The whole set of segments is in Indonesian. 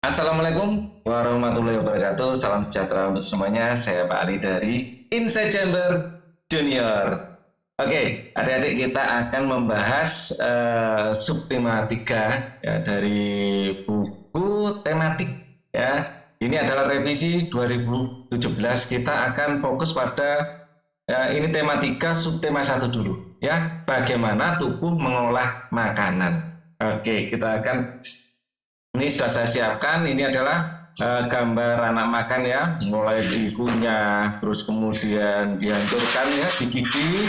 Assalamualaikum warahmatullahi wabarakatuh. Salam sejahtera untuk semuanya. Saya Pak Ali dari Inside Chamber Junior. Oke, adik-adik kita akan membahas subtema 3 ya, dari buku tematik ya. Ini adalah revisi 2017. Kita akan fokus pada ini tema 3 subtema 1 dulu ya. Bagaimana tubuh mengolah makanan. Oke, kita akan ini sudah saya siapkan. Ini adalah gambar anak makan ya, mulai dikunyah, terus kemudian dihancurkan ya, digigit,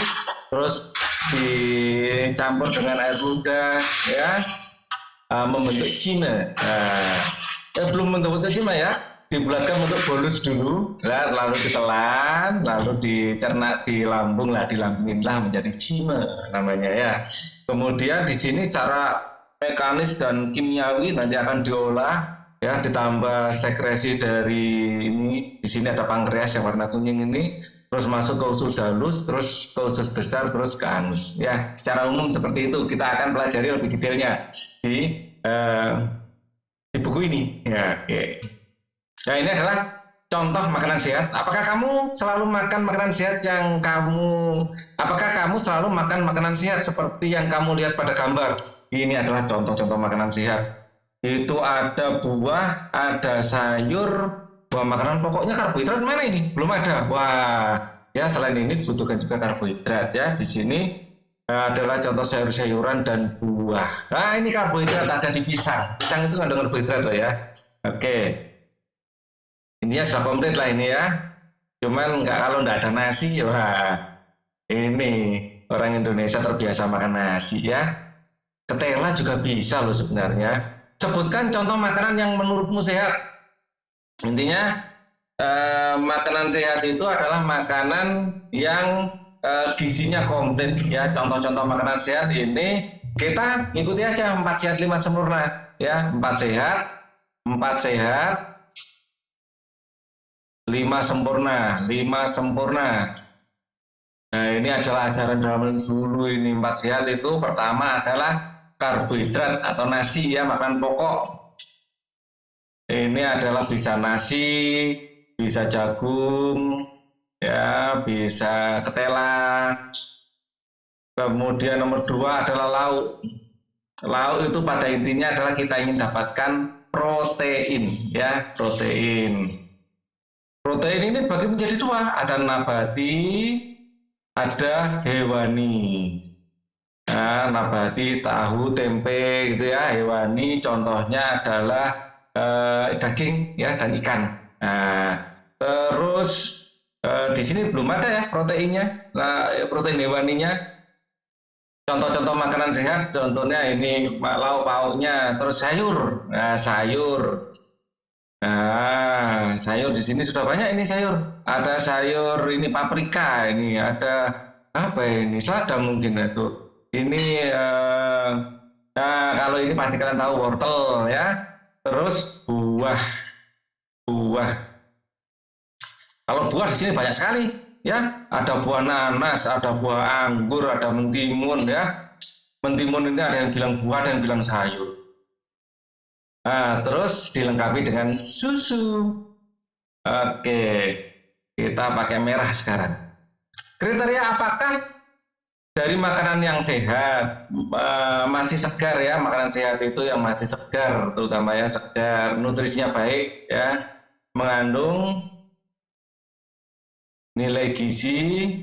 terus dicampur dengan air ludah ya, membentuk cime. Belum membentuk cime ya, dibulatkan untuk bolus dulu, lalu ditelan, lalu dicerna di lambung lah, dilambungin menjadi cime namanya ya. Kemudian di sini cara mekanis dan kimiawi nanti akan diolah ya, ditambah sekresi dari ini. Di sini ada pankreas yang warna kuning ini, terus masuk ke usus halus, terus ke usus besar, terus ke anus ya. Secara umum seperti itu. Kita akan pelajari lebih detailnya di buku ini ya. Oke. Nah, ini adalah contoh makanan sehat. Apakah kamu selalu makan makanan sehat apakah kamu selalu makan makanan sehat seperti yang kamu lihat pada gambar? Ini adalah contoh-contoh makanan sehat. Itu ada buah, ada sayur, buah makanan pokoknya. Karbohidrat mana ini? Belum ada. Wah, ya selain ini dibutuhkan juga karbohidrat ya. Di sini adalah contoh sayur-sayuran dan buah. Nah, ini karbohidrat ada di pisang. Pisang itu kandungan karbohidrat loh ya. Oke. Intinya sudah komplit lah ini ya. Cuman kalau nggak ada nasi, wah, ini orang Indonesia terbiasa makan nasi ya. Ketela juga bisa loh sebenarnya. Sebutkan contoh makanan yang menurutmu sehat. Intinya makanan sehat itu adalah makanan yang gizinya komplit ya. Contoh-contoh makanan sehat ini kita ikuti aja 4 sehat 5 sempurna ya. 4 sehat 5 sempurna. Nah, ini adalah ajaran zaman dulu ini. 4 sehat itu pertama adalah karbohidrat atau nasi ya, makanan pokok. Ini adalah bisa nasi, bisa jagung ya, bisa ketela. Kemudian nomor 2 adalah lauk. Lauk itu pada intinya adalah kita ingin dapatkan protein ya, protein. Protein ini dibagi menjadi 2, ada nabati, ada hewani. Nah, nabati tahu, tempe gitu ya. Hewani contohnya adalah daging ya, dan ikan. Nah, terus di sini belum ada ya proteinnya. Nah, protein hewaninya. Contoh-contoh makanan sehat, contohnya ini lauk pauknya, terus sayur. Nah, sayur. Nah, sayur di sini sudah banyak ini sayur. Ada sayur ini paprika, ini ada apa ini? Selada mungkin itu. Ini nah, kalau ini pasti kalian tahu wortel ya. Terus buah. Kalau buah di sini banyak sekali ya. Ada buah nanas, ada buah anggur, ada mentimun ya. Mentimun ini ada yang bilang buah, ada yang bilang sayur. Nah, terus dilengkapi dengan susu. Oke, kita pakai merah sekarang. Kriteria apakah dari makanan yang sehat, masih segar ya, makanan sehat itu yang masih segar, terutama ya segar, nutrisinya baik ya, mengandung nilai gizi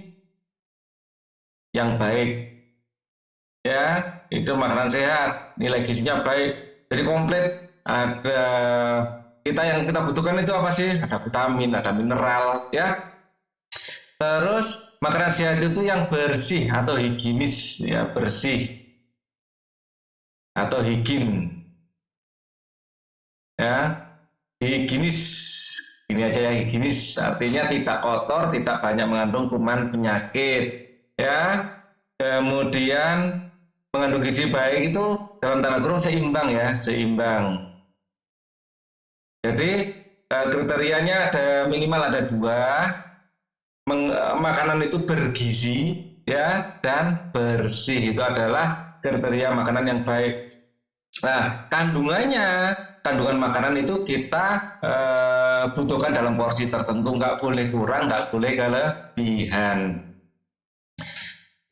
yang baik ya, itu makanan sehat, nilai gizinya baik, jadi komplit. Ada yang kita butuhkan itu apa sih? Ada vitamin, ada mineral ya. Terus makanan sehat itu yang bersih atau higienis ya, bersih atau higien ya, higienis. Ini aja ya, higienis artinya tidak kotor, tidak banyak mengandung kuman penyakit ya. Kemudian mengandung gizi baik itu dalam tanda kurung seimbang ya, seimbang. Jadi kriterianya ada minimal ada 2. Makanan itu bergizi ya dan bersih, itu adalah kriteria makanan yang baik. Nah, kandungannya kandungan makanan itu kita butuhkan dalam porsi tertentu, nggak boleh kurang, nggak boleh kelebihan.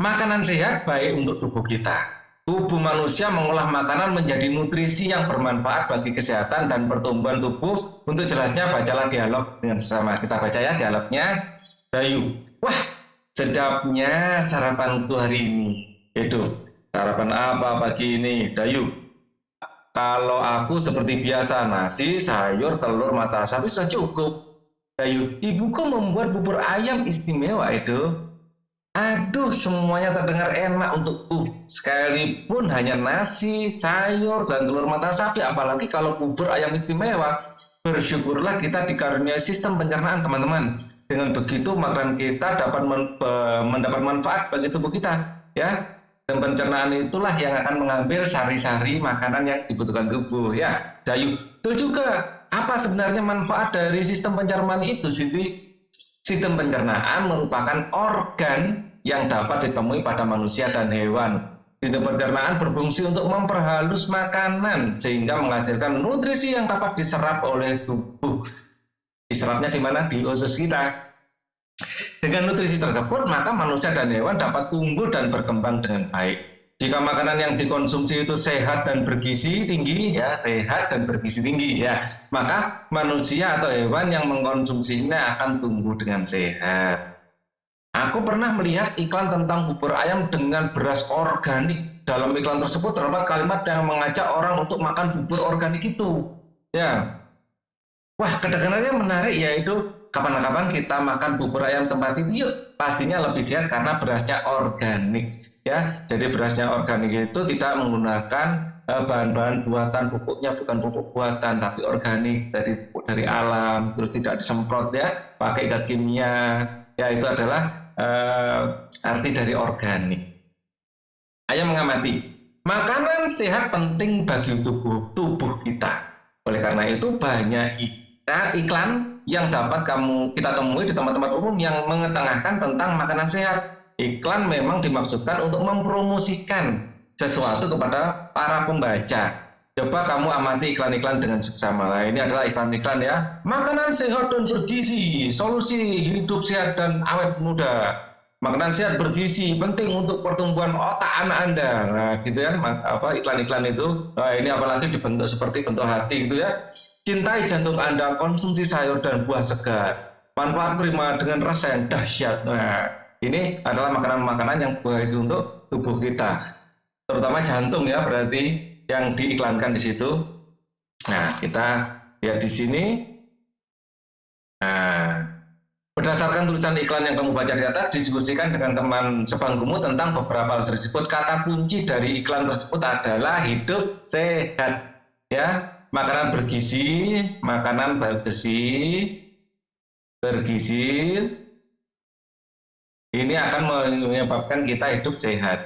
Makanan sehat baik untuk tubuh kita. Tubuh manusia mengolah makanan menjadi nutrisi yang bermanfaat bagi kesehatan dan pertumbuhan tubuh. Untuk jelasnya bacalah dialog dengan sesama. Kita baca ya dialognya. Dayu, wah sedapnya sarapanku hari ini. Itu sarapan apa pagi ini, Dayu? Kalau aku seperti biasa, nasi, sayur, telur, mata sapi sudah cukup. Dayu, ibuku membuat bubur ayam istimewa itu. Aduh, semuanya terdengar enak untukku. Sekalipun hanya nasi, sayur, dan telur mata sapi, apalagi kalau bubur ayam istimewa. Bersyukurlah kita dikaruniai sistem pencernaan, teman-teman. Dengan begitu, makanan kita dapat mendapat manfaat bagi tubuh kita, ya. Dan pencernaan itulah yang akan mengambil sari-sari makanan yang dibutuhkan tubuh, ya. Dayu, betul juga. Apa sebenarnya manfaat dari sistem pencernaan itu, Siti? Sistem pencernaan merupakan organ yang dapat ditemui pada manusia dan hewan. Sistem pencernaan berfungsi untuk memperhalus makanan sehingga menghasilkan nutrisi yang dapat diserap oleh tubuh. Diserapnya di mana? Di usus kita. Dengan nutrisi tersebut, maka manusia dan hewan dapat tumbuh dan berkembang dengan baik. Jika makanan yang dikonsumsi itu sehat dan bergizi tinggi, ya sehat dan bergizi tinggi, ya maka manusia atau hewan yang mengkonsumsinya akan tumbuh dengan sehat. Aku pernah melihat iklan tentang bubur ayam dengan beras organik. Dalam iklan tersebut terdapat kalimat yang mengajak orang untuk makan bubur organik itu. Ya, wah kedengarannya menarik ya itu. Kapan-kapan kita makan bubur ayam tempat itu, yuk pastinya lebih sehat karena berasnya organik. Ya, jadi berasnya organik itu tidak menggunakan bahan-bahan buatan, pupuknya bukan pupuk buatan tapi organik dari alam, terus tidak disemprot ya pakai zat kimia. Ya itu adalah arti dari organik. Ayo mengamati, makanan sehat penting bagi tubuh kita. Oleh karena itu banyak iklan yang dapat kita temui di tempat-tempat umum yang mengetengahkan tentang makanan sehat. Iklan memang dimaksudkan untuk mempromosikan sesuatu kepada para pembaca. Coba kamu amati iklan-iklan dengan seksama. Nah, ini adalah iklan-iklan ya. Makanan sehat dan bergizi, solusi hidup sehat dan awet muda. Makanan sehat bergizi penting untuk pertumbuhan otak anak Anda. Nah, gitu ya, iklan-iklan itu. Nah, ini apalagi dibentuk seperti bentuk hati gitu ya. Cintai jantung Anda, konsumsi sayur dan buah segar. Manfaat prima dengan rasa yang dahsyat. Nah, ini adalah makanan-makanan yang baik untuk tubuh kita, terutama jantung ya, berarti yang diiklankan di situ. Nah, kita lihat di sini. Nah, berdasarkan tulisan iklan yang kamu baca di atas, diskusikan dengan teman sebangkumu tentang beberapa hal tersebut. Kata kunci dari iklan tersebut adalah hidup sehat. Ya, makanan bergizi, bergizi. Ini akan menyebabkan kita hidup sehat.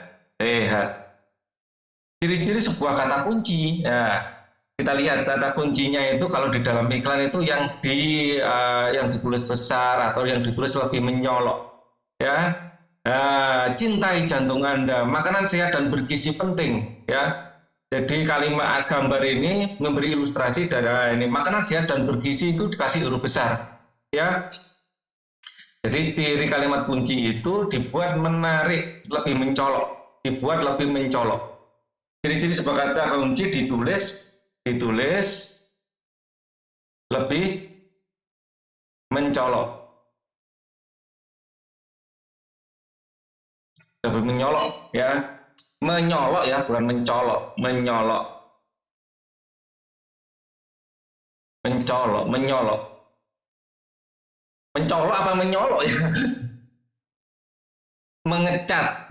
Ciri-ciri sebuah kata kunci. Ya, kita lihat kata kuncinya itu kalau di dalam iklan itu yang ditulis besar atau yang ditulis lebih menyolok. Ya, cintai jantung Anda. Makanan sehat dan bergizi penting. Ya, jadi kalimat gambar ini memberi ilustrasi dari ini makanan sehat dan bergizi itu dikasih huruf besar. Ya. Jadi ciri kalimat kunci itu dibuat menarik, lebih mencolok, Ciri-ciri sebuah kata kunci ditulis lebih mencolok. Lebih menyolok ya. Menyolok ya, bukan mencolok, menyolok. Mencolok apa menyolok ya? Mengecat.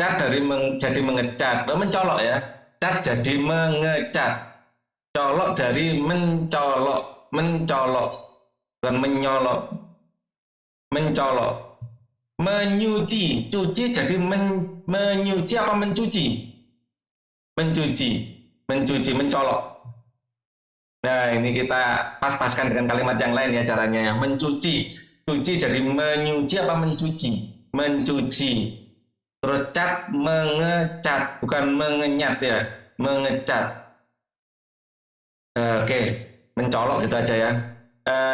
Cat jadi mengecat. Mencolok ya. Cat jadi mengecat. Colok dari mencolok. Bukan menyolok. Mencolok. Menyuci. Cuci jadi menyuci apa mencuci? Mencuci, mencolok. Nah, ini kita pas-paskan dengan kalimat yang lain ya caranya ya. Mencuci. Cuci jadi menyuci apa mencuci? Mencuci. Terus cat, mengecat, bukan mengenyat ya. Mengecat. Oke, mencolok gitu aja ya.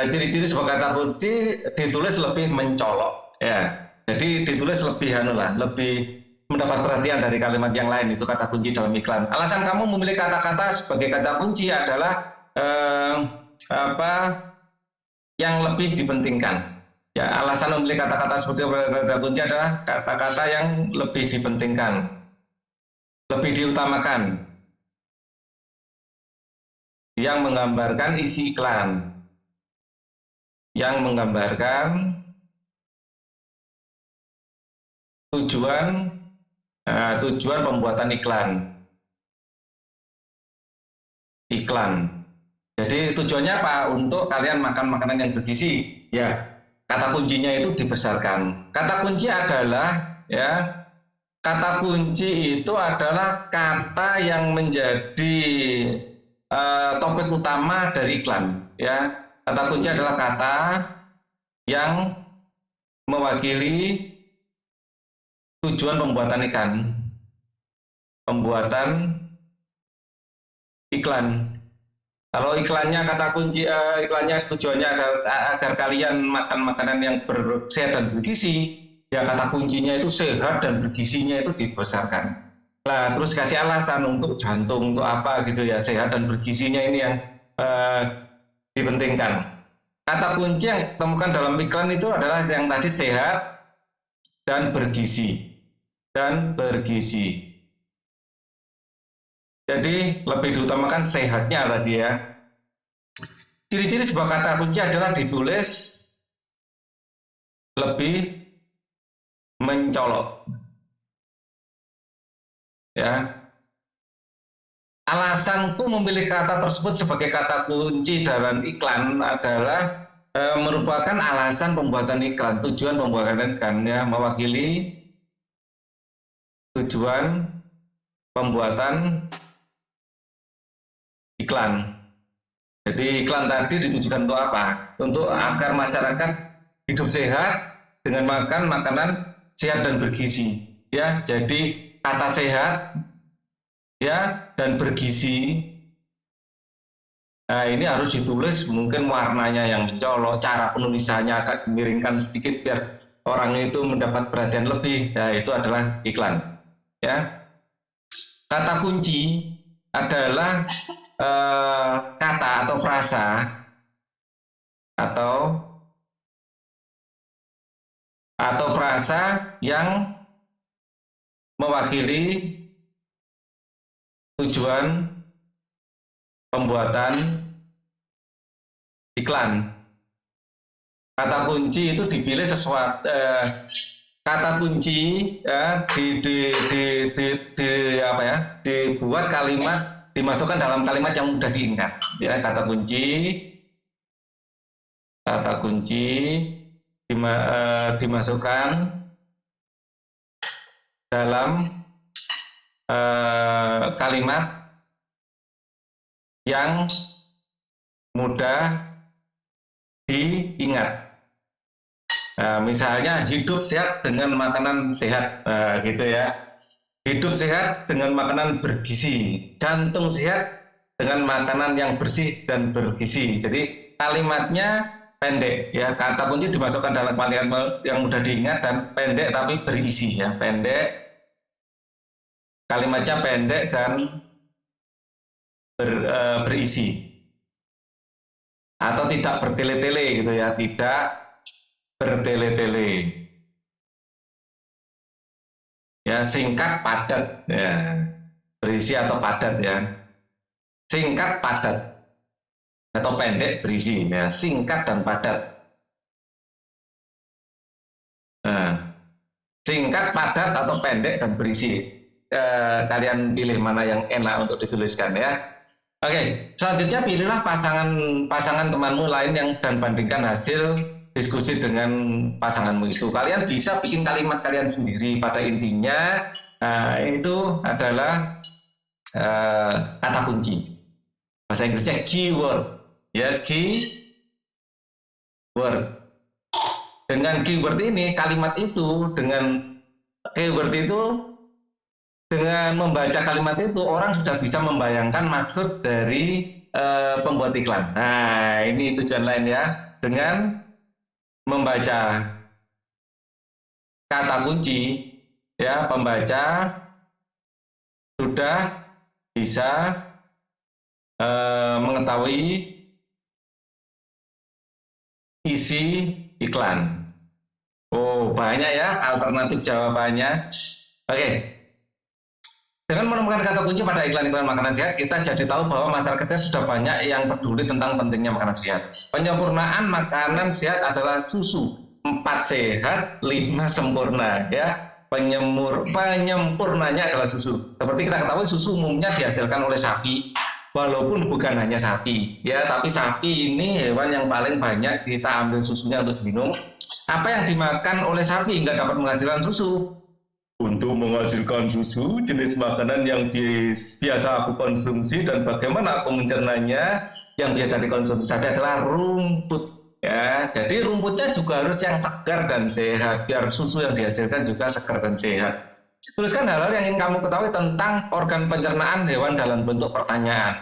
Ciri-ciri sebuah kata kunci ditulis lebih mencolok ya. Jadi ditulis lebih lebih mendapat perhatian dari kalimat yang lain, itu kata kunci dalam iklan. Alasan kamu memilih kata-kata sebagai kata kunci adalah apa yang lebih dipentingkan. Ya, alasan memilih kata-kata sebagai kata kunci adalah kata-kata yang lebih dipentingkan, lebih diutamakan, yang menggambarkan isi iklan, yang menggambarkan tujuan tujuan pembuatan iklan. Jadi tujuannya apa? Untuk kalian makan makanan yang bergizi. Ya, kata kuncinya itu dibesarkan. Kata kunci adalah ya, kata kunci itu adalah kata yang menjadi topik utama dari iklan. Ya, kata kunci adalah kata yang mewakili tujuan pembuatan iklan. Kalau iklannya kata kunci iklannya tujuannya agar kalian makan makanan yang bersehat dan bergizi, ya kata kuncinya itu sehat dan bergizinya itu dibesarkan. Nah, terus kasih alasan untuk jantung, untuk apa gitu ya, sehat dan bergizinya ini yang dipentingkan. Kata kunci yang temukan dalam iklan itu adalah yang tadi sehat dan bergizi. Jadi lebih diutamakan sehatnya tadi ya. Ciri-ciri sebuah kata kunci adalah ditulis lebih mencolok. Ya. Alasanku memilih kata tersebut sebagai kata kunci dalam iklan adalah merupakan alasan pembuatan iklan, tujuan pembuatan iklan ya, mewakili tujuan pembuatan iklan. Jadi iklan tadi ditujukan untuk apa? Untuk agar masyarakat hidup sehat dengan makan makanan sehat dan bergizi. Ya, jadi kata sehat ya dan bergizi. Nah, ini harus ditulis mungkin warnanya yang mencolok, cara penulisannya agak dimiringkan sedikit biar orang itu mendapat perhatian lebih. Ya, itu adalah iklan. Ya. Kata kunci adalah kata atau frasa atau frasa yang mewakili tujuan pembuatan iklan. Kata kunci itu dipilih sesuatu kata kunci ya, dibuat kalimat, dimasukkan dalam kalimat yang mudah diingat ya. Kata kunci dimasukkan dalam kalimat yang mudah diingat. Nah, misalnya hidup sehat dengan makanan sehat, gitu ya. Hidup sehat dengan makanan bergizi, jantung sehat dengan makanan yang bersih dan bergizi. Jadi kalimatnya pendek ya, kata kunci dimasukkan dalam kalimat yang mudah diingat dan pendek tapi berisi ya, kalimatnya pendek dan berisi atau tidak bertele-tele gitu ya, tidak bertele-tele ya, singkat padat ya, berisi atau padat ya, singkat padat atau pendek berisi ya, singkat dan padat. Nah, singkat padat atau pendek dan berisi, kalian pilih mana yang enak untuk dituliskan ya. Oke, selanjutnya pilihlah pasangan temanmu lain yang dan bandingkan hasil diskusi dengan pasanganmu itu. Kalian bisa bikin kalimat kalian sendiri. Pada intinya itu adalah kata kunci. Bahasa Inggrisnya keyword. Ya, keyword. Dengan keyword ini, kalimat itu dengan keyword itu, dengan membaca kalimat itu orang sudah bisa membayangkan maksud dari pembuat iklan. Nah, ini tujuan lain ya, dengan membaca kata kunci ya, pembaca sudah bisa mengetahui isi iklan. Oh, banyak ya alternatif jawabannya. Oke. Dengan menemukan kata kunci pada iklan-iklan makanan sehat, kita jadi tahu bahwa masyarakatnya sudah banyak yang peduli tentang pentingnya makanan sehat. Penyempurnaan makanan sehat adalah susu. 4 sehat, 5 sempurna ya. Penyempurnanya adalah susu. Seperti kita ketahui, susu umumnya dihasilkan oleh sapi, walaupun bukan hanya sapi ya, tapi sapi ini hewan yang paling banyak kita ambil susunya untuk minum. Apa yang dimakan oleh sapi hingga dapat menghasilkan susu? Untuk menghasilkan susu, jenis makanan yang biasa aku konsumsi dan bagaimana aku mencernanya, yang biasa dikonsumsi sapi adalah rumput. Ya, jadi rumputnya juga harus yang segar dan sehat, biar susu yang dihasilkan juga segar dan sehat. Tuliskan hal-hal yang ingin kamu ketahui tentang organ pencernaan hewan dalam bentuk pertanyaan.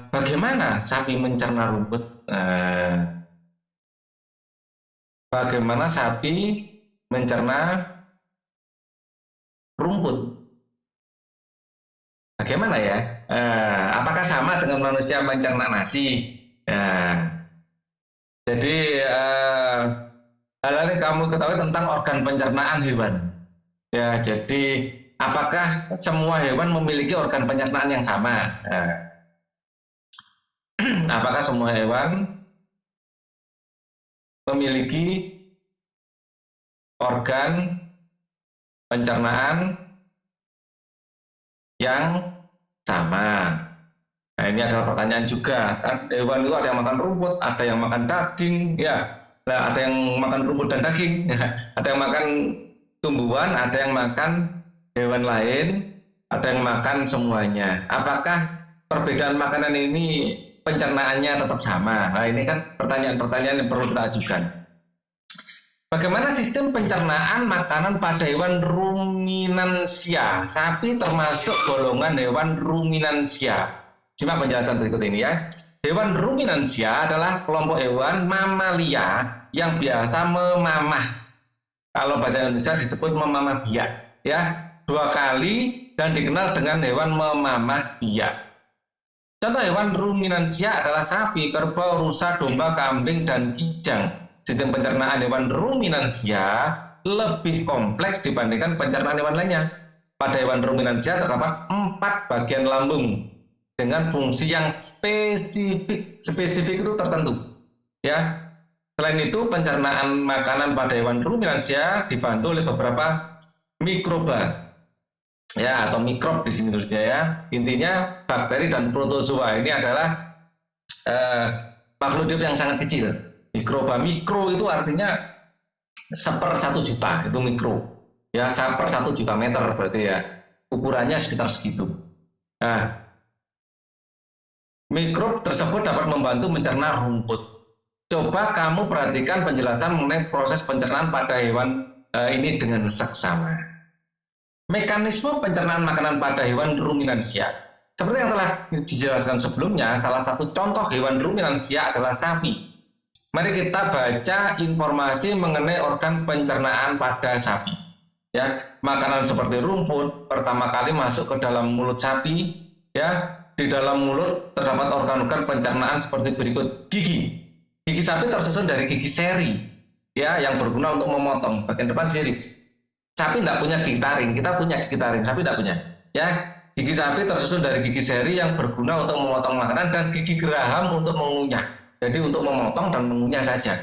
Bagaimana sapi mencerna rumput? Bagaimana sapi mencerna rumput? Bagaimana ya? Apakah sama dengan manusia mencerna nasi? Jadi hal-hal yang kamu ketahui tentang organ pencernaan hewan. Ya, jadi apakah semua hewan memiliki organ pencernaan yang sama? Apakah semua hewan memiliki organ pencernaan yang sama? Nah, ini adalah pertanyaan juga. Hewan itu ada yang makan rumput, ada yang makan daging, ya. Nah, ada yang makan rumput dan daging, ya. Ada yang makan tumbuhan, ada yang makan hewan lain, ada yang makan semuanya. Apakah perbedaan makanan ini pencernaannya tetap sama? Nah, ini kan pertanyaan-pertanyaan yang perlu kita ajukan. Bagaimana sistem pencernaan makanan pada hewan ruminansia? Sapi termasuk golongan hewan ruminansia. Simak penjelasan berikut ini ya. Hewan ruminansia adalah kelompok hewan mamalia yang biasa memamah. Kalau bahasa Indonesia disebut memamah biak ya, 2 kali dan dikenal dengan hewan memamah biak. Contoh hewan ruminansia adalah sapi, kerbau, rusa, domba, kambing, dan kijang. Sistem pencernaan hewan ruminansia lebih kompleks dibandingkan pencernaan hewan lainnya. Pada hewan ruminansia terdapat 4 bagian lambung dengan fungsi yang spesifik. Spesifik itu tertentu. Ya. Selain itu, pencernaan makanan pada hewan ruminansia dibantu oleh beberapa mikroba. Ya, atau mikrob di sini tulisnya ya. Intinya bakteri dan protozoa ini adalah makhluk hidup yang sangat kecil. Mikroba, mikro itu artinya 1/1 juta, itu mikro. Ya, 1/1 juta meter berarti ya. Ukurannya sekitar segitu. Nah, mikrob tersebut dapat membantu mencerna rumput. Coba kamu perhatikan penjelasan mengenai proses pencernaan pada hewan ini dengan seksama. Mekanisme pencernaan makanan pada hewan ruminansia. Seperti yang telah dijelaskan sebelumnya, salah satu contoh hewan ruminansia adalah sapi. Mari kita baca informasi mengenai organ pencernaan pada sapi. Ya, makanan seperti rumput pertama kali masuk ke dalam mulut sapi. Ya, di dalam mulut terdapat organ-organ pencernaan seperti berikut. Gigi. Gigi sapi tersusun dari gigi seri, ya, yang berguna untuk memotong. Bagian depan seri. Sapi tidak punya gigi taring, kita punya gigi taring, sapi tidak punya. Ya, gigi sapi tersusun dari gigi seri yang berguna untuk memotong makanan dan gigi geraham untuk mengunyah. Jadi untuk memotong dan mengunyah saja.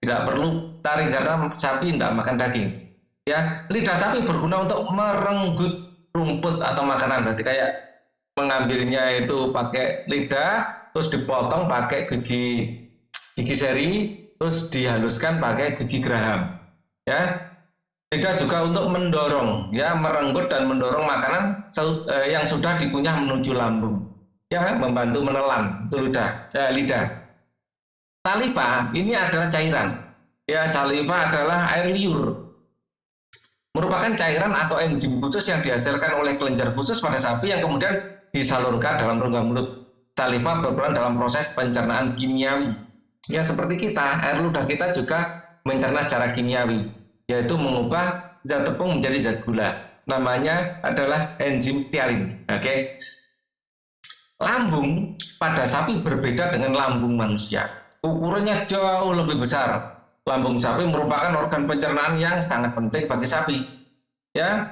Tidak perlu taring karena sapi tidak makan daging. Ya, lidah sapi berguna untuk merenggut rumput atau makanan. Berarti kayak mengambilnya itu pakai lidah, terus dipotong pakai gigi seri, terus dihaluskan pakai gigi geraham. Ya, lidah juga untuk mendorong, ya, merenggut dan mendorong makanan yang sudah dikunyah menuju lambung. Ya, membantu menelan itu lidah. Saliva ini adalah cairan. Ya, saliva adalah air liur. Merupakan cairan atau enzim khusus yang dihasilkan oleh kelenjar khusus pada sapi yang kemudian disalurkan dalam rongga mulut. saliva berperan dalam proses pencernaan kimiawi. Ya seperti kita, air ludah kita juga mencerna secara kimiawi, yaitu mengubah zat tepung menjadi zat gula. Namanya adalah enzim ptyalin. Oke. Lambung pada sapi berbeda dengan lambung manusia. Ukurannya jauh lebih besar. Lambung sapi merupakan organ pencernaan yang sangat penting bagi sapi. Ya,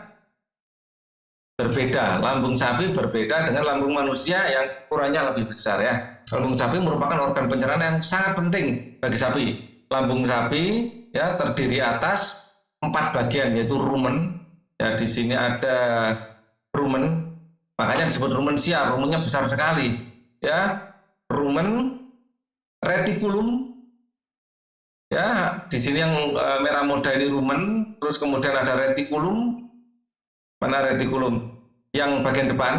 berbeda. Lambung sapi berbeda dengan lambung manusia yang ukurannya lebih besar ya. Lambung sapi merupakan organ pencernaan yang sangat penting bagi sapi. Lambung sapi ya terdiri atas 4 bagian, yaitu rumen. Ya, di sini ada rumen, makanya disebut rumensia. Rumennya besar sekali. Ya, rumen, retikulum. Ya, di sini yang merah muda ini rumen, terus kemudian ada retikulum. Mana retikulum? Yang bagian depan,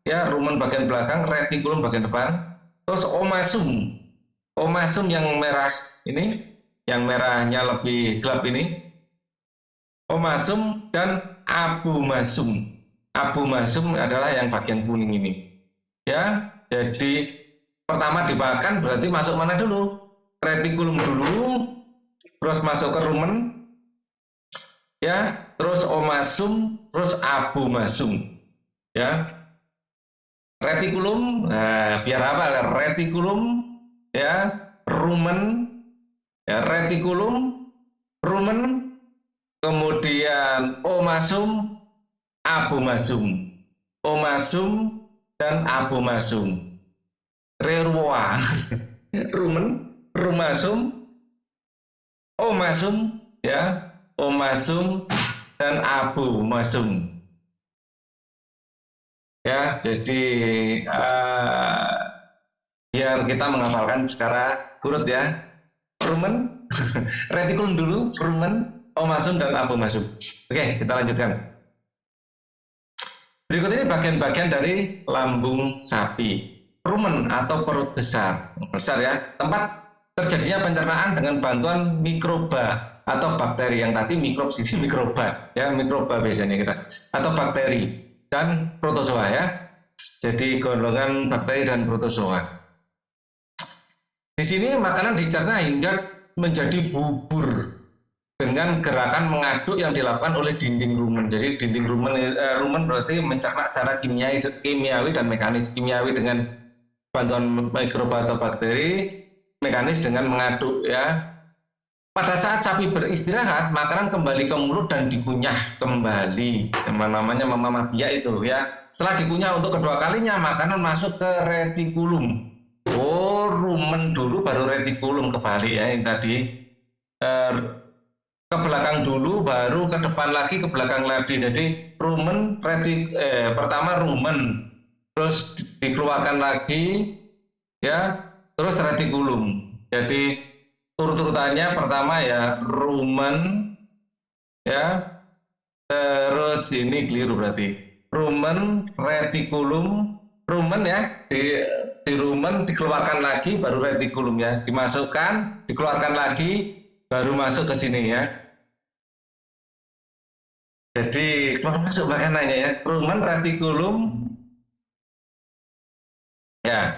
ya, rumen bagian belakang, retikulum bagian depan. Terus omasum. Omasum yang merah ini, yang merahnya lebih gelap ini. Omasum dan abumasum. Abumasum adalah yang bagian kuning ini. Ya, jadi pertama dimakan berarti masuk mana dulu? Retikulum dulu, terus masuk ke rumen. Ya, terus omasum, terus abumasum. Ya. Retikulum, nah, biar apa? Retikulum, ya, rumen, ya, retikulum, rumen, kemudian omasum, abumasum. Omasum dan abumasum. Reruwa. Rumen, rumasum, omasum, ya, omasum dan abumasum. Ya, jadi biar kita menghafalkan secara urut ya. Rumen, retikulum dulu, rumen, omasum dan abumasum. Oke, kita lanjutkan. Berikut ini bagian-bagian dari lambung sapi. Rumen atau perut besar. Besar ya, tempat terjadinya pencernaan dengan bantuan mikroba atau bakteri. Yang tadi mikrob sisi mikroba, ya, mikroba biasanya kita, atau bakteri dan protozoa ya. Jadi golongan bakteri dan protozoa. Di sini makanan dicerna hingga menjadi bubur dengan gerakan mengaduk yang dilakukan oleh dinding rumen. Jadi dinding rumen berarti mencerna secara kimiawi dan mekanis. Kimiawi dengan bantuan mikroba atau bakteri, mekanis dengan mengaduk ya. Pada saat sapi beristirahat, makanan kembali ke mulut dan dikunyah kembali. Namanya mamah biak itu ya. Setelah dikunyah untuk kedua kalinya, makanan masuk ke retikulum. Oh, rumen dulu baru retikulum, kebalik ya ini tadi. Ke belakang dulu, baru ke depan lagi, ke belakang lagi. Jadi rumen, pertama rumen, terus dikeluarkan lagi, ya, terus retikulum. Jadi urut-urutannya pertama ya rumen, ya, terus ini keliru berarti rumen, retikulum, rumen ya, di rumen dikeluarkan lagi baru retikulum ya, dimasukkan, dikeluarkan lagi baru masuk ke sini ya. Jadi keluar masuk makanannya ya, rumen, retikulum, ya.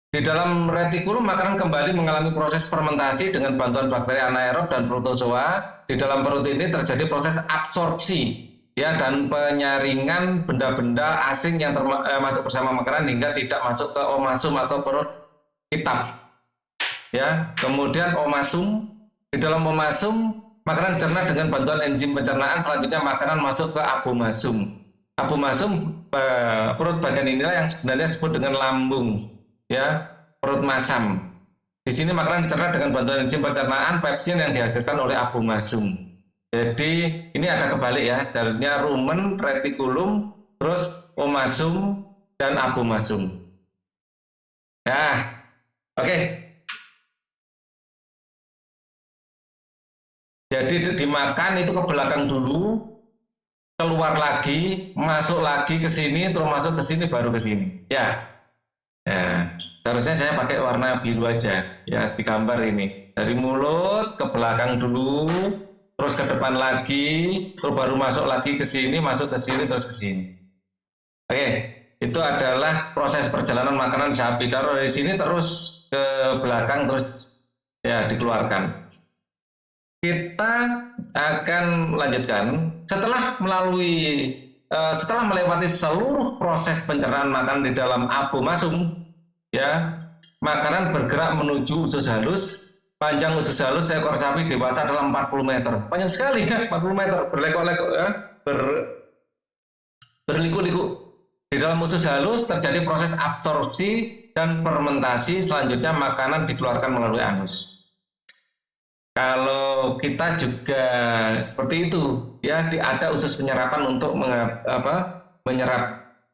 Di dalam retikulum, makanan kembali mengalami proses fermentasi dengan bantuan bakteri anaerob dan protozoa. Di dalam perut ini terjadi proses absorpsi ya dan penyaringan benda-benda asing yang masuk bersama makanan hingga tidak masuk ke omasum atau perut hitam. Ya, kemudian omasum, di dalam omasum makanan dicerna dengan bantuan enzim pencernaan. Selanjutnya makanan masuk ke abumasum. Abumasum, perut bagian inilah yang sebenarnya disebut dengan lambung. Ya, perut masam. Di sini makanan dicerna dengan bantuan enzim pencernaan pepsin yang dihasilkan oleh abumasum. Jadi ini ada kebalik ya, darinya rumen, retikulum, terus omasum dan abumasum. Nah, oke. Jadi dimakan itu ke belakang dulu, keluar lagi, masuk lagi ke sini, terus masuk ke sini, baru ke sini. Ya. Ya, seharusnya saya pakai warna biru aja ya di gambar ini. Dari mulut ke belakang dulu, terus ke depan lagi, terus baru masuk lagi ke sini, masuk ke sini, terus ke sini. Oke, itu adalah proses perjalanan makanan sapi. Taruh dari sini terus ke belakang terus ya dikeluarkan. Kita akan lanjutkan setelah melewati seluruh proses pencernaan makanan di dalam abomasum, ya, makanan bergerak menuju usus halus. Panjang usus halus seekor sapi dewasa adalah 40 meter. Panjang sekali ya, 40 meter, berlekok-lekok ya, berliku-liku. Di dalam usus halus terjadi proses absorpsi dan fermentasi. Selanjutnya makanan dikeluarkan melalui anus. Kalau kita juga seperti itu, ya, ada usus penyerapan untuk menyerap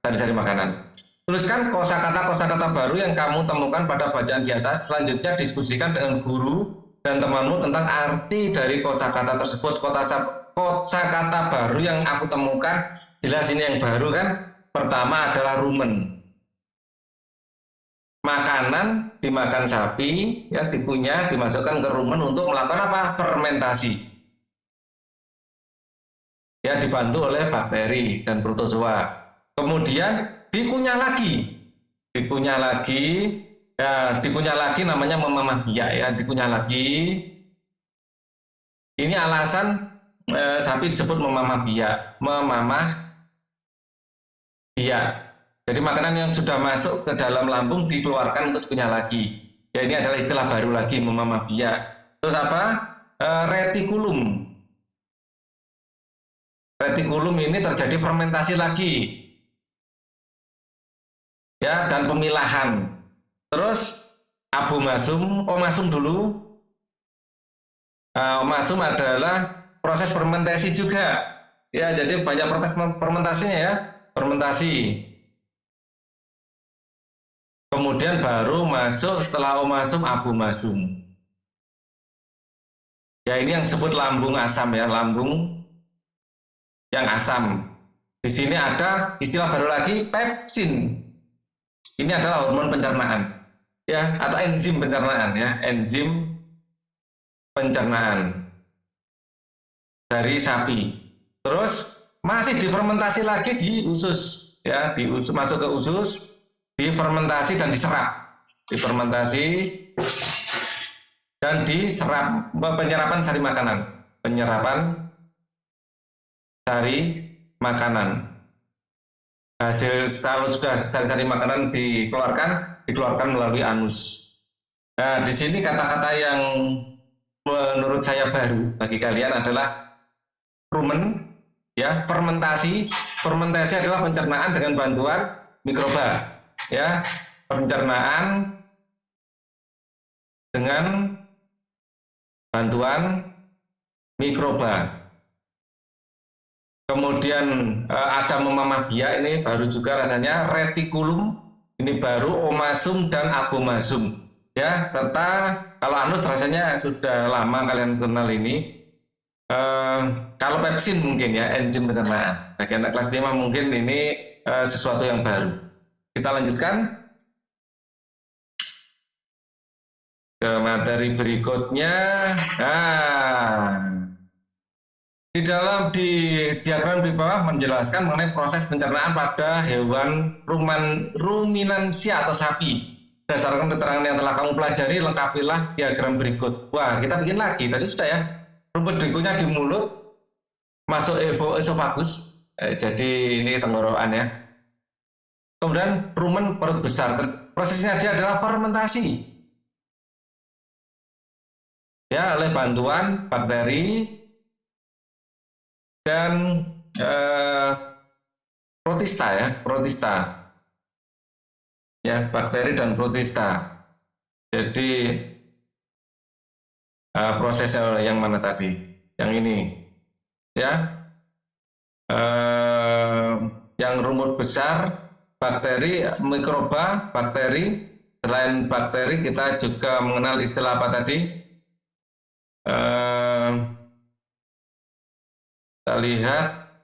sari-sari makanan. Tuliskan kosakata baru yang kamu temukan pada bacaan di atas. Selanjutnya diskusikan dengan guru dan temanmu tentang arti dari kosakata tersebut. Kosakata baru yang aku temukan, jelas ini yang baru kan. Pertama adalah rumen. Makanan dimakan sapi, ya, dikunyah, dimasukkan ke rumen untuk melakukan apa? Fermentasi. Ya, dibantu oleh bakteri dan protozoa. Kemudian dikunyah lagi, ya, dikunyah lagi namanya memamah biak, ya, dikunyah lagi. Ini alasan sapi disebut memamah biak, Jadi makanan yang sudah masuk ke dalam lambung dikeluarkan untuk dikunyah lagi. Ya, ini adalah istilah baru lagi, memamah biak. Terus apa? Retikulum. Retikulum ini terjadi fermentasi lagi. Ya, dan pemilahan. Terus omasum dulu. Omasum adalah proses fermentasi juga. Ya, jadi banyak proses fermentasinya ya. Fermentasi. Kemudian baru masuk setelah omasum abomasum. Ya, ini yang disebut lambung asam ya, lambung yang asam. Di sini ada istilah baru lagi, pepsin. Ini adalah hormon pencernaan, ya, atau enzim pencernaan ya, enzim pencernaan dari sapi. Terus masih difermentasi lagi di usus, ya, masuk ke usus, difermentasi dan diserap, penyerapan sari makanan. Hasil kalau sudah sari-sari makanan dikeluarkan melalui anus. Nah, di sini kata-kata yang menurut saya baru bagi kalian adalah rumen, ya, fermentasi. Fermentasi adalah pencernaan dengan bantuan mikroba, ya, pencernaan dengan bantuan mikroba. Kemudian ada memamah biak, ini baru juga rasanya, retikulum, ini baru, omasum dan abomasum, ya, serta kalau anus rasanya sudah lama kalian kenal ini. Kalau pepsin mungkin ya, enzim pencernaan. Bagi anak kelas 5 mungkin ini sesuatu yang baru. Kita lanjutkan ke materi berikutnya. Di diagram di bawah menjelaskan mengenai proses pencernaan pada hewan ruminansia atau sapi. Berdasarkan keterangan yang telah kamu pelajari, lengkapilah diagram berikut. Wah, kita bikin lagi. Tadi sudah ya. Rumput berikutnya di mulut, masuk esofagus. Jadi ini tenggorokan ya. Kemudian rumen perut besar. Prosesnya dia adalah fermentasi. Ya, oleh bantuan bakteri dan protista ya, bakteri dan protista. Jadi prosesnya yang mana tadi? Yang ini ya, yang rumput besar, bakteri, mikroba, bakteri. Selain bakteri kita juga mengenal istilah apa tadi? Kita lihat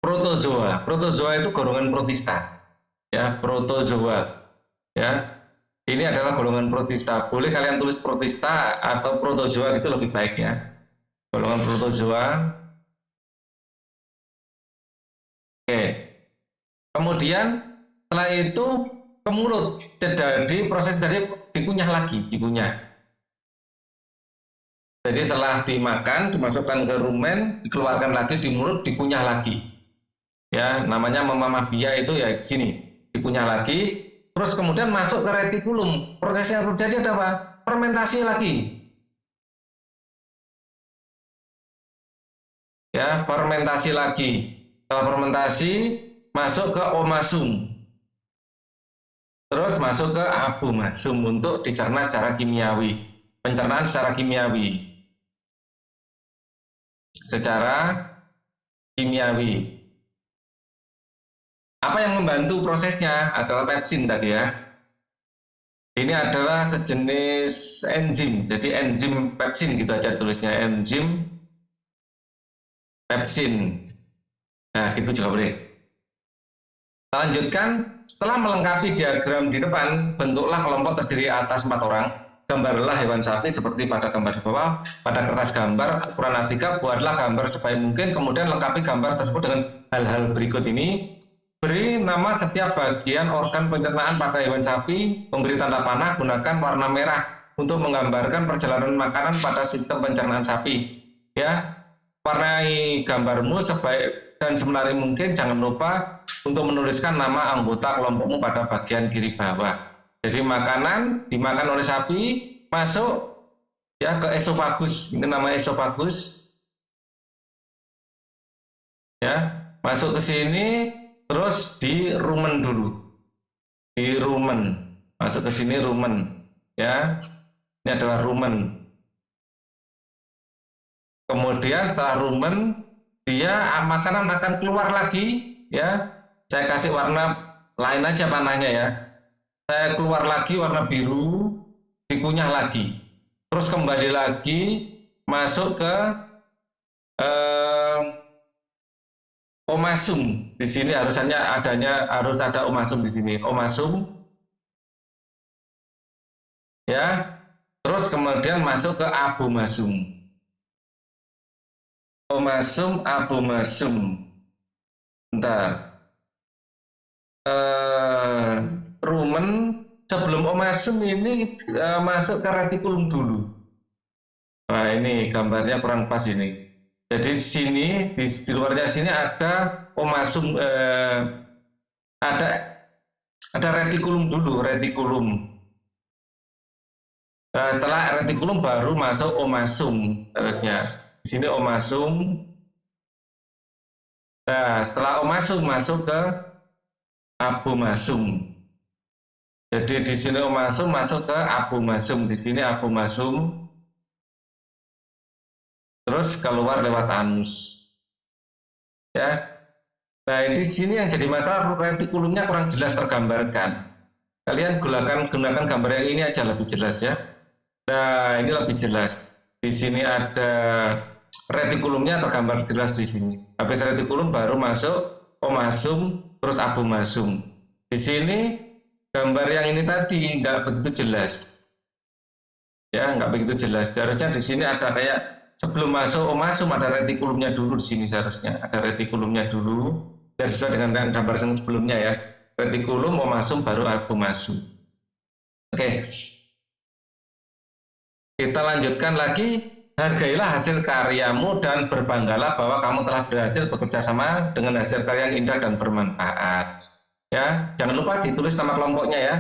protozoa. Protozoa itu golongan protista, ya, protozoa, ya. Ini adalah golongan protista. Boleh kalian tulis protista atau protozoa, gitu lebih baik ya. Golongan protozoa. Oke. Kemudian Setelah itu ke mulut, jadi proses dari dikunyah lagi, dikunyah. Jadi setelah dimakan, dimasukkan ke rumen, dikeluarkan lagi di mulut, dikunyah lagi. Ya, namanya memamah bia itu ya di sini, dikunyah lagi, terus kemudian masuk ke retikulum. Prosesnya terjadi ada apa? Fermentasi lagi. Ya, fermentasi lagi. Setelah fermentasi, masuk ke omasum. Terus masuk ke abomasum untuk dicerna secara kimiawi. Pencernaan secara kimiawi. Secara kimiawi. Apa yang membantu prosesnya adalah pepsin tadi ya. Ini adalah sejenis enzim. Jadi enzim pepsin gitu aja tulisnya, enzim pepsin. Nah, gitu juga boleh. Kita lanjutkan, setelah melengkapi diagram di depan, bentuklah kelompok terdiri atas 4 orang. Gambarlah hewan sapi seperti pada gambar di bawah. Pada kertas gambar ukuran A3, buatlah gambar sebaik mungkin, kemudian lengkapi gambar tersebut dengan hal-hal berikut ini. Beri nama setiap bagian organ pencernaan pada hewan sapi, memberi tanda panah, gunakan warna merah untuk menggambarkan perjalanan makanan pada sistem pencernaan sapi. Ya, warnai gambarmu sebaik dan semenarik mungkin. Jangan lupa untuk menuliskan nama anggota kelompokmu pada bagian kiri bawah. Jadi makanan dimakan oleh sapi masuk ya ke esofagus. Ini nama esofagus. Ya, masuk ke sini terus di rumen dulu. Di rumen. Masuk ke sini rumen, ya. Ini adalah rumen. Kemudian setelah rumen dia makanan akan keluar lagi, ya. Saya kasih warna lain aja panahnya ya. Saya keluar lagi warna biru, dikunyah lagi, terus kembali lagi masuk ke omasum. Di sini harus ada omasum di sini, omasum, ya. Terus kemudian masuk ke abomasum, omasum, abomasum. Bentar. Rumen sebelum omasum ini masuk ke retikulum dulu. Nah, ini gambarnya kurang pas ini. Jadi di sini di luarnya sini ada omasum, ada retikulum dulu, retikulum. Nah, setelah retikulum baru masuk omasum harusnya. Di sini omasum. Nah, setelah omasum masuk ke abomasum. Jadi di sini omasum masuk ke abomasum, di sini abomasum, terus keluar lewat anus. Ya. Nah, di sini yang jadi masalah retikulumnya kurang jelas tergambarkan. Kalian gunakan gambar yang ini aja lebih jelas ya. Nah, ini lebih jelas. Di sini ada retikulumnya tergambar jelas di sini. Habis retikulum baru masuk omasum, terus abomasum. Di sini gambar yang ini tadi nggak begitu jelas, ya nggak begitu jelas. Seharusnya di sini ada kayak sebelum masuk omasum ada retikulumnya dulu di sini, seharusnya ada retikulumnya dulu. Dan sesuai dengan gambar yang sebelumnya ya, retikulum, omasum, baru abomasum. Oke, kita lanjutkan lagi. Hargailah hasil karyamu dan berbanggalah bahwa kamu telah berhasil bekerja sama dengan hasil karya yang indah dan bermanfaat. Ya, jangan lupa ditulis nama kelompoknya ya.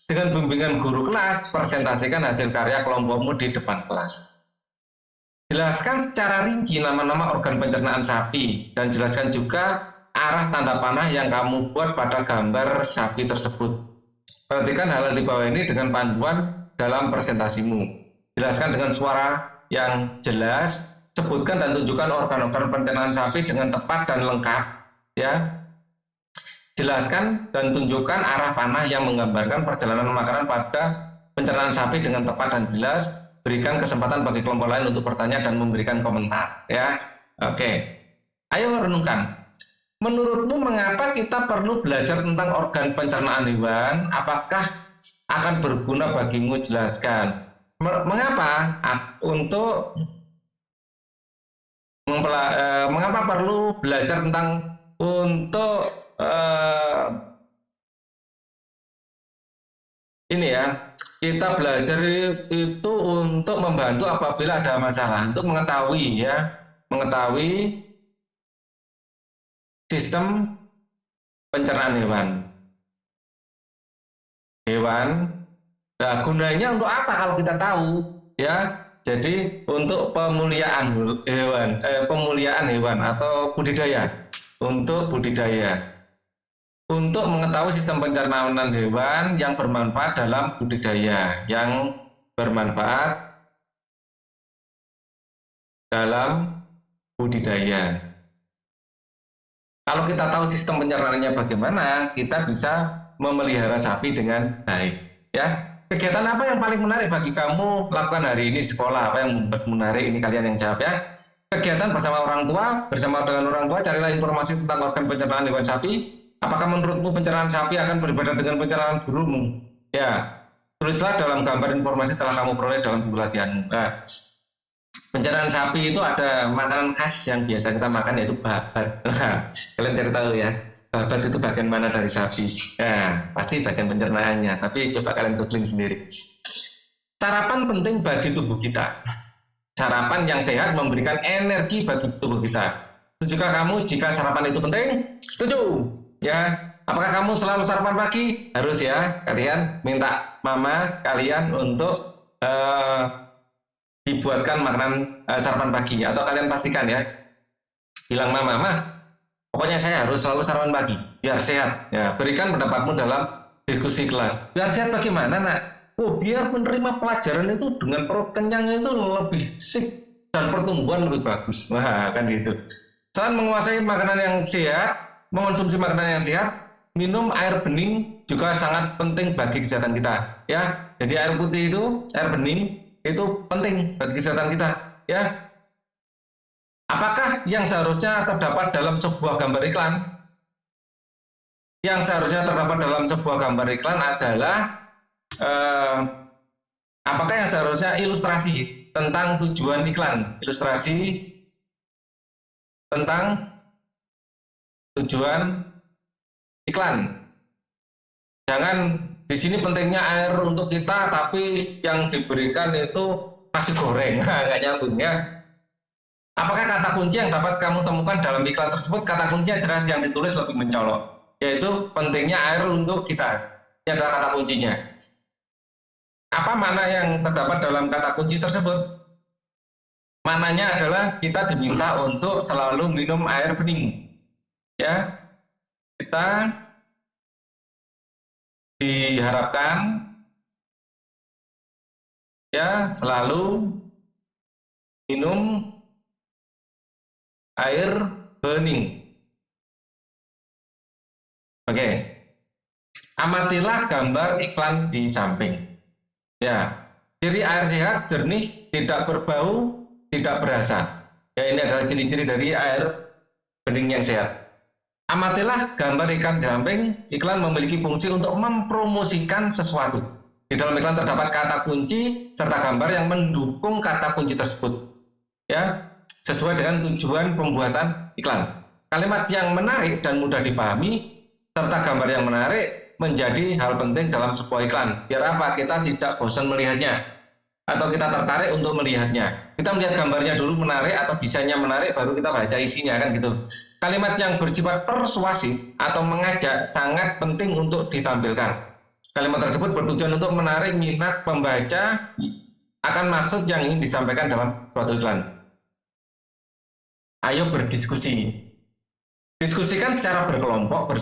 Dengan bimbingan guru kelas, presentasikan hasil karya kelompokmu di depan kelas. Jelaskan secara rinci nama-nama organ pencernaan sapi dan jelaskan juga arah tanda panah yang kamu buat pada gambar sapi tersebut. Perhatikan hal di bawah ini dengan panduan dalam presentasimu. Jelaskan dengan suara yang jelas, sebutkan dan tunjukkan organ-organ pencernaan sapi dengan tepat dan lengkap, ya. Jelaskan dan tunjukkan arah panah yang menggambarkan perjalanan makanan pada pencernaan sapi dengan tepat dan jelas. Berikan kesempatan bagi kelompok lain untuk bertanya dan memberikan komentar, ya. Oke. Ayo renungkan. Menurutmu mengapa kita perlu belajar tentang organ pencernaan hewan? Apakah akan berguna bagimu? Jelaskan. Mengapa mengapa perlu belajar tentang ini ya, kita belajar itu untuk membantu apabila ada masalah, untuk mengetahui ya, mengetahui sistem pencernaan hewan. Nah, gunanya untuk apa kalau kita tahu ya? Jadi untuk pemuliaan hewan atau budidaya, untuk budidaya, untuk mengetahui sistem pencernaan hewan yang bermanfaat dalam budidaya, yang bermanfaat dalam budidaya. Kalau kita tahu sistem pencernaannya bagaimana, kita bisa memelihara sapi dengan baik. Ya, kegiatan apa yang paling menarik bagi kamu lakukan hari ini di sekolah? Apa yang menarik ini kalian yang jawab ya? Kegiatan bersama orang tua, bersama dengan orang tua, carilah informasi tentang organ pencernaan hewan sapi. Apakah menurutmu pencernaan sapi akan berbeda dengan pencernaan burung? Ya, tulislah dalam gambar informasi telah kamu peroleh dalam buku latihan. Nah, pencernaan sapi itu ada makanan khas yang biasa kita makan, yaitu babat. Nah, kalian cari tahu ya, babat itu bagian mana dari sapi? Nah, pasti bagian pencernaannya, tapi coba kalian googling sendiri. Sarapan penting bagi tubuh kita. Sarapan yang sehat memberikan energi bagi tubuh kita. Setujukah kamu jika sarapan itu penting? Setuju? Ya. Apakah kamu selalu sarapan pagi? Harus ya. Kalian minta mama kalian untuk dibuatkan makanan sarapan pagi, atau kalian pastikan ya, bilang mama, pokoknya saya harus selalu sarapan pagi biar sehat ya. Berikan pendapatmu dalam diskusi kelas. Biar sehat bagaimana nak? Biar menerima pelajaran itu dengan perut kenyang itu lebih sip dan pertumbuhan lebih bagus. Wah, kan gitu. Selain menguasai makanan yang sehat, mengonsumsi makanan yang sehat, minum air bening juga sangat penting bagi kesehatan kita ya. Jadi air putih itu, air bening itu penting bagi kesehatan kita ya. Apakah yang seharusnya terdapat dalam sebuah gambar iklan? Yang seharusnya terdapat dalam sebuah gambar iklan adalah apakah yang seharusnya ilustrasi tentang tujuan iklan, ilustrasi tentang tujuan iklan. Jangan di sini pentingnya air untuk kita, tapi yang diberikan itu nasi goreng, nggak nyambung ya. Apakah kata kunci yang dapat kamu temukan dalam iklan tersebut? Kata kuncinya jelas, yang ditulis lebih mencolok, yaitu pentingnya air untuk kita. Ini adalah kata kuncinya. Apa makna yang terdapat dalam kata kunci tersebut? Maknanya adalah kita diminta untuk selalu minum air bening. Ya, kita diharapkan ya selalu minum air bening. Oke. Amatilah gambar iklan di samping. Ya. Ciri air sehat, jernih, tidak berbau, tidak berasa. Ya, ini adalah ciri-ciri dari air bening yang sehat. Amatilah gambar iklan di samping. Iklan memiliki fungsi untuk mempromosikan sesuatu. Di dalam iklan terdapat kata kunci serta gambar yang mendukung kata kunci tersebut. Ya, sesuai dengan tujuan pembuatan iklan. Kalimat yang menarik dan mudah dipahami serta gambar yang menarik menjadi hal penting dalam sebuah iklan. Biar apa? Kita tidak bosan melihatnya, atau kita tertarik untuk melihatnya. Kita melihat gambarnya dulu menarik atau desainnya menarik, baru kita baca isinya, kan gitu. Kalimat yang bersifat persuasif atau mengajak sangat penting untuk ditampilkan. Kalimat tersebut bertujuan untuk menarik minat pembaca akan maksud yang ingin disampaikan dalam suatu iklan. Ayo berdiskusi. Diskusikan secara berkelompok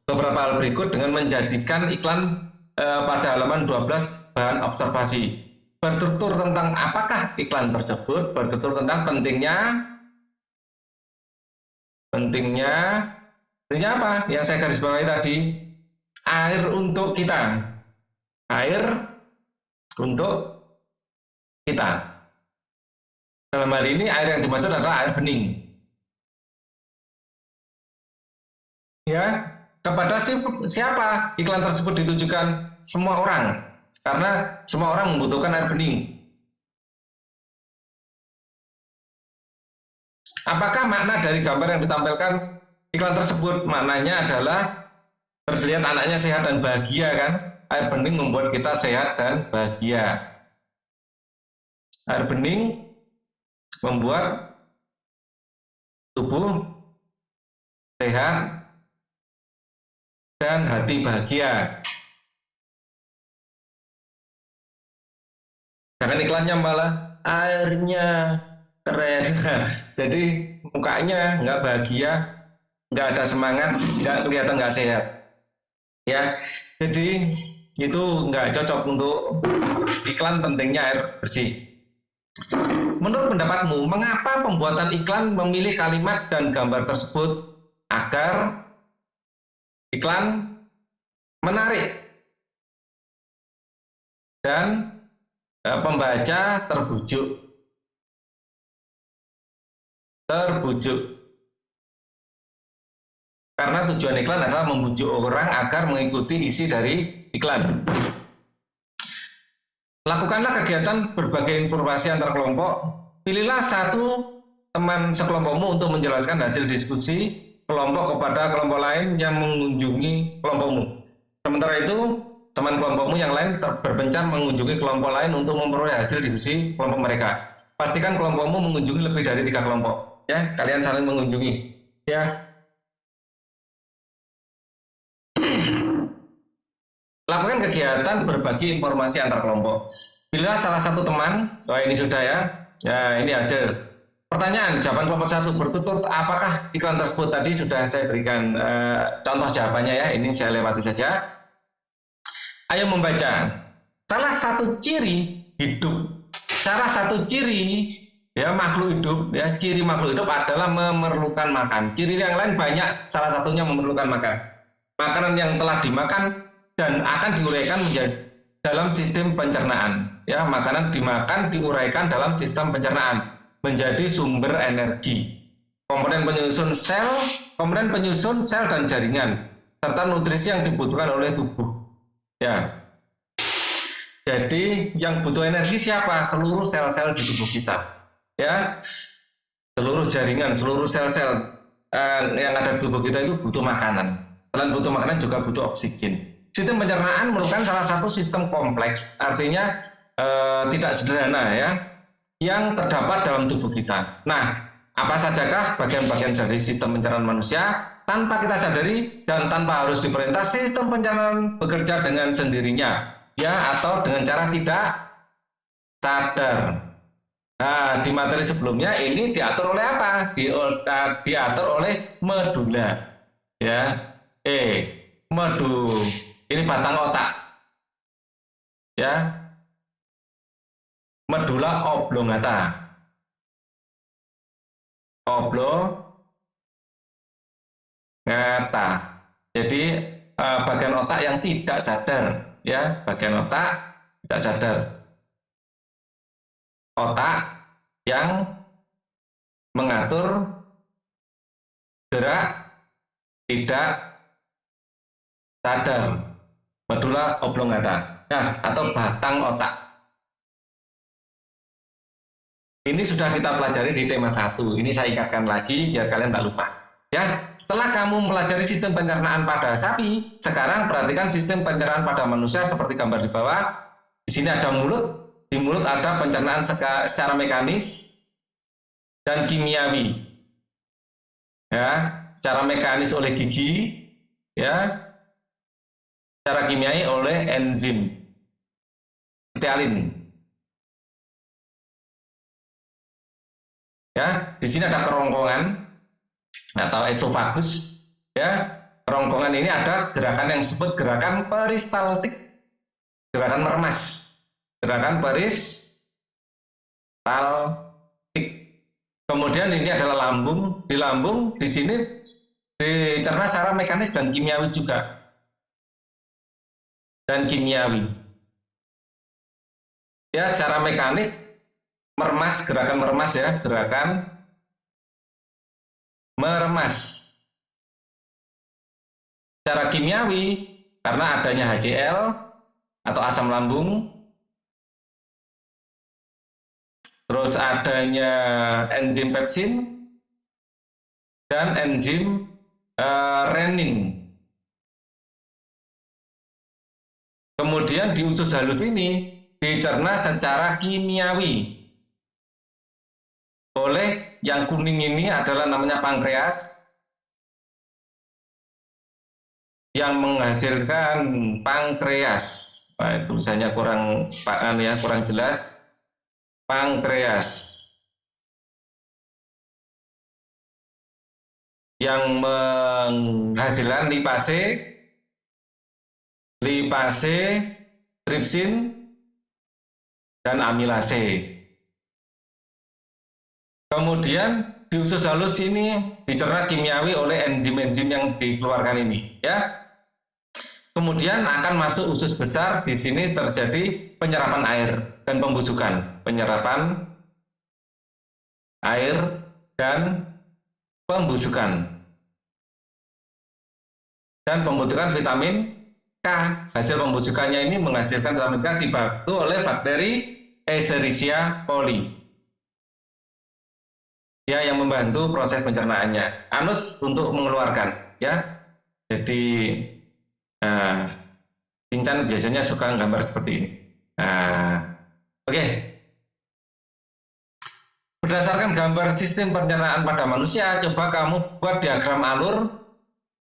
beberapa hal berikut dengan menjadikan iklan pada halaman 12 bahan observasi. Bertutur tentang apakah iklan tersebut, bertutur tentang pentingnya apa yang saya garis bawahi tadi, air untuk kita, air untuk kita. Dalam hal ini air yang dimaksud adalah air bening. Ya, kepada siapa iklan tersebut ditujukan? Semua orang, karena semua orang membutuhkan air bening. Apakah makna dari gambar yang ditampilkan iklan tersebut? Maknanya adalah terlihat anaknya sehat dan bahagia, kan? air bening membuat kita sehat dan bahagia. Air bening membuat tubuh sehat dan hati bahagia. Jangan iklannya malah airnya keren. Jadi mukanya nggak bahagia, nggak ada semangat, nggak kelihatan nggak sehat. Ya, jadi itu nggak cocok untuk iklan pentingnya air bersih. Menurut pendapatmu, mengapa pembuatan iklan memilih kalimat dan gambar tersebut agar iklan menarik dan pembaca terbujuk? Karena tujuan iklan adalah membujuk orang agar mengikuti isi dari iklan. Lakukanlah kegiatan berbagai informasi antar kelompok. Pilihlah satu teman sekelompokmu untuk menjelaskan hasil diskusi kelompok kepada kelompok lain yang mengunjungi kelompokmu. Sementara itu, teman kelompokmu yang lain berpencar mengunjungi kelompok lain untuk memperoleh hasil diskusi kelompok mereka. Pastikan kelompokmu mengunjungi lebih dari 3 kelompok. Ya, kalian saling mengunjungi. Ya. Lakukan kegiatan berbagi informasi antar kelompok. Pilihlah salah satu teman. Oh, ini sudah ya. Ya, ini hasil. Pertanyaan, jawaban kelompok 1 bertutur apakah iklan tersebut tadi sudah saya berikan contoh jawabannya ya. Ini saya lewati saja. Ayo membaca. Salah satu ciri hidup. Salah satu ciri ya makhluk hidup ya, ciri makhluk hidup adalah memerlukan makan. Ciri yang lain banyak, salah satunya memerlukan makan. Makanan yang telah dimakan dan akan diuraikan menjadi dalam sistem pencernaan. Ya, makanan dimakan diuraikan dalam sistem pencernaan menjadi sumber energi. Komponen penyusun sel dan jaringan serta nutrisi yang dibutuhkan oleh tubuh. Ya. Jadi yang butuh energi siapa? Seluruh sel-sel di tubuh kita. Ya. Seluruh jaringan, seluruh sel-sel yang ada di tubuh kita itu butuh makanan. Selain butuh makanan juga butuh oksigen. Sistem pencernaan merupakan salah satu sistem kompleks, artinya tidak sederhana ya, yang terdapat dalam tubuh kita. Nah, apa sajakah bagian-bagian dari sistem pencernaan manusia? Tanpa kita sadari dan tanpa harus diperintah, sistem pencernaan bekerja dengan sendirinya, ya, atau dengan cara tidak sadar. Nah, di materi sebelumnya ini diatur oleh apa? Diatur oleh medula, ya. Ini batang otak, ya, medula oblongata, Jadi bagian otak yang tidak sadar, ya, bagian otak tidak sadar, otak yang mengatur gerak tidak sadar, medula oblongata, nah, atau batang otak. Ini sudah kita pelajari di tema 1. Ini saya ingatkan lagi biar kalian tidak lupa. Ya, setelah kamu mempelajari sistem pencernaan pada sapi, sekarang perhatikan sistem pencernaan pada manusia seperti gambar di bawah. Di sini ada mulut, di mulut ada pencernaan secara mekanis dan kimiawi. Ya, secara mekanis oleh gigi, ya. Secara kimiawi oleh enzim epitelin. Ya, di sini ada kerongkongan atau esofagus. Ya, kerongkongan ini ada gerakan yang disebut gerakan peristaltik, gerakan meremas, gerakan peristaltik. Kemudian ini adalah lambung. Di lambung di sini dicerna secara mekanis dan kimiawi juga. Dan kimiawi. Ya, secara mekanis meremas, gerakan meremas ya, gerakan meremas. Secara kimiawi karena adanya HCl atau asam lambung, terus adanya enzim pepsin dan enzim renin. Kemudian di usus halus ini dicerna secara kimiawi oleh yang kuning ini adalah namanya pankreas yang menghasilkan pankreas. Nah, tulisannya kurang jelas. Pankreas yang menghasilkan lipase, tripsin, dan amilase. Kemudian di usus halus ini dicerna kimiawi oleh enzim-enzim yang dikeluarkan ini, ya. Kemudian akan masuk usus besar. Di sini terjadi penyerapan air dan pembusukan, penyerapan air dan pembusukan, dan pembentukan vitamin K. Hasil pembusukannya ini menghasilkan vitamin K dibantu oleh bakteri Escherichia coli, ya, yang membantu proses pencernaannya. Anus untuk mengeluarkan, ya. Jadi Cincan biasanya suka gambar seperti ini. Oke. Berdasarkan gambar sistem pencernaan pada manusia, coba kamu buat diagram alur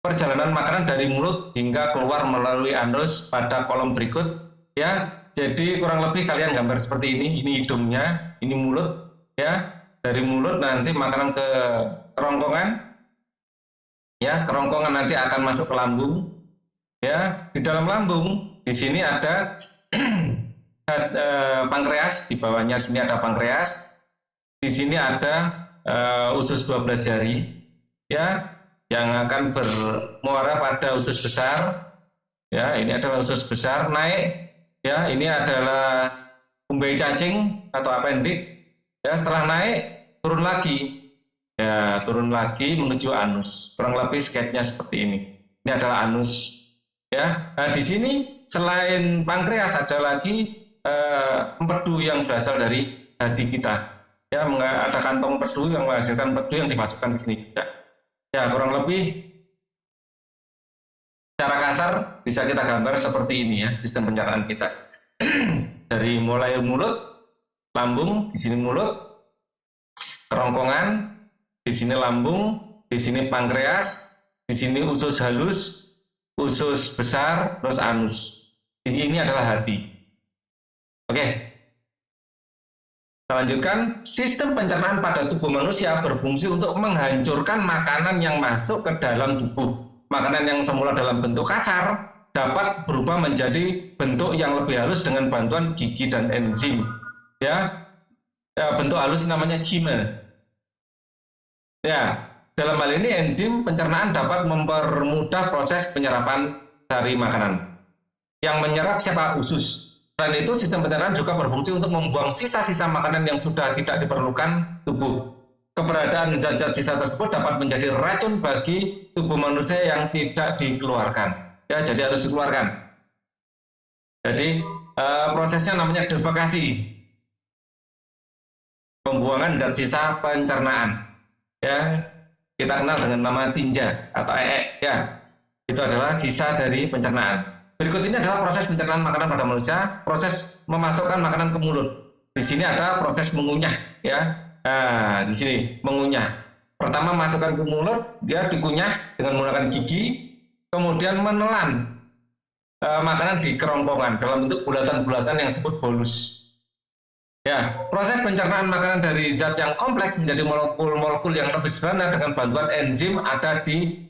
perjalanan makanan dari mulut hingga keluar melalui anus pada kolom berikut, ya. Jadi kurang lebih kalian gambar seperti ini. Ini hidungnya, ini mulut, ya. Dari mulut nanti makanan ke kerongkongan, ya. Kerongkongan nanti akan masuk ke lambung, ya. Di dalam lambung di sini ada pankreas, di bawahnya sini ada pankreas. Di sini ada usus 12 jari, ya, yang akan bermuara pada usus besar, ya. Ini adalah usus besar, naik, ya. Ini adalah umbai cacing atau appendix, ya. Setelah naik turun lagi, ya, turun lagi menuju anus. Kurang lebih sketnya seperti ini. Ini adalah anus, ya. Nah, di sini selain pankreas ada lagi empedu yang berasal dari hati kita, ya. Ada kantong empedu yang menghasilkan empedu yang dimasukkan di sini juga. Ya, kurang lebih secara kasar bisa kita gambar seperti ini, ya, sistem pencernaan kita. Dari mulai mulut, lambung, di sini mulut, kerongkongan, di sini lambung, di sini pankreas, di sini usus halus, usus besar, terus anus. Ini adalah hati. Oke. Kita lanjutkan. Sistem pencernaan pada tubuh manusia berfungsi untuk menghancurkan makanan yang masuk ke dalam tubuh. Makanan yang semula dalam bentuk kasar dapat berubah menjadi bentuk yang lebih halus dengan bantuan gigi dan enzim. Ya, bentuk halus namanya chyme. Ya, dalam hal ini enzim pencernaan dapat mempermudah proses penyerapan dari makanan. Yang menyerap siapa? Usus. Selain itu, sistem pencernaan juga berfungsi untuk membuang sisa-sisa makanan yang sudah tidak diperlukan tubuh. Keberadaan zat-zat sisa tersebut dapat menjadi racun bagi tubuh manusia yang tidak dikeluarkan. Ya, jadi harus dikeluarkan. Jadi prosesnya namanya defekasi, pembuangan zat sisa pencernaan. Ya, kita kenal dengan nama tinja atau ya. Itu adalah sisa dari pencernaan. Berikut ini adalah proses pencernaan makanan pada manusia, proses memasukkan makanan ke mulut. Di sini ada proses mengunyah, ya. Nah, di sini mengunyah. Pertama masukkan ke mulut, dia dikunyah dengan menggunakan gigi, kemudian menelan makanan di kerongkongan dalam bentuk bulatan-bulatan yang disebut bolus. Ya, proses pencernaan makanan dari zat yang kompleks menjadi molekul-molekul yang lebih sederhana dengan bantuan enzim ada di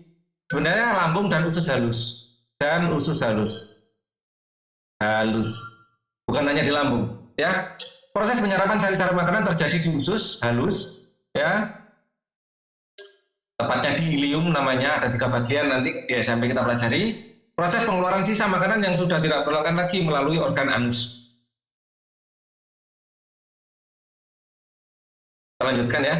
sebenarnya lambung dan usus halus. Dan usus halus, bukan hanya di lambung, ya. Proses penyerapan sari-sari makanan terjadi di usus halus, ya. Tepatnya di ilium namanya, ada 3 bagian nanti di SMP kita pelajari. Proses pengeluaran sisa makanan yang sudah tidak diperlukan lagi melalui organ anus. Kita lanjutkan, ya.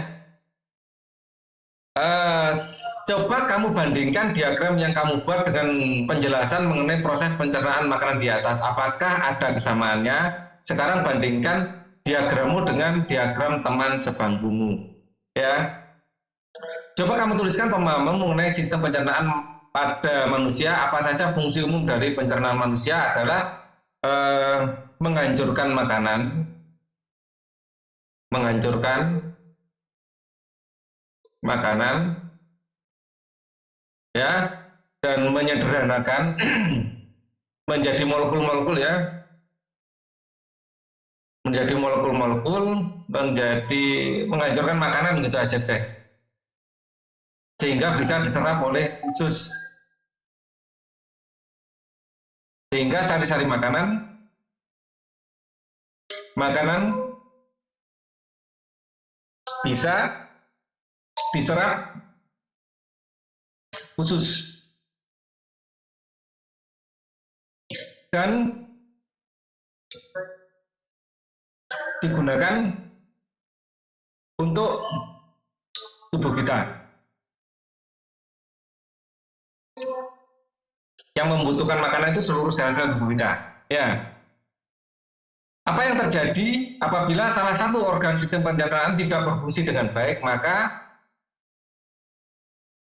Coba kamu bandingkan diagram yang kamu buat dengan penjelasan mengenai proses pencernaan makanan di atas. Apakah ada kesamaannya? Sekarang bandingkan diagrammu dengan diagram teman sebangkumu. Ya. Coba kamu tuliskan pemahaman mengenai sistem pencernaan pada manusia. Apa saja fungsi umum dari pencernaan manusia adalah menghancurkan makanan, ya, dan menyederhanakan menjadi molekul-molekul, ya, menjadi molekul-molekul, menghancurkan makanan gitu aja deh, sehingga bisa diserap oleh usus, sehingga sari-sari makanan bisa diserap usus dan digunakan untuk tubuh kita yang membutuhkan makanan itu seluruh sel-sel tubuh kita, ya. Apa yang terjadi apabila salah satu organ sistem pencernaan tidak berfungsi dengan baik, maka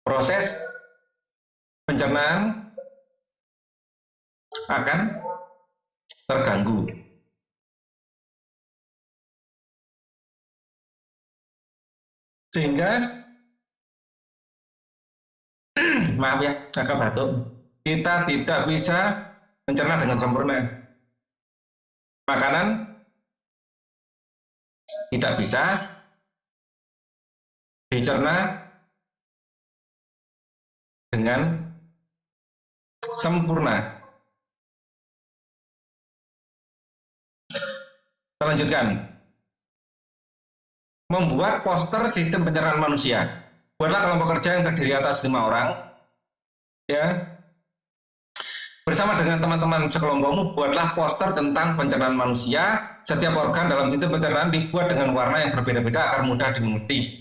proses pencernaan akan terganggu. Sehingga maaf ya, agak batuk, kita tidak bisa mencerna dengan sempurna. Makanan tidak bisa dicerna dengan sempurna. Kita lanjutkan. Membuat poster sistem pencernaan manusia. Buatlah kelompok kerja yang terdiri atas 5 orang, ya. Bersama dengan teman-teman sekelompokmu, buatlah poster tentang pencernaan manusia. Setiap organ dalam sistem pencernaan dibuat dengan warna yang berbeda-beda agar mudah dimengerti.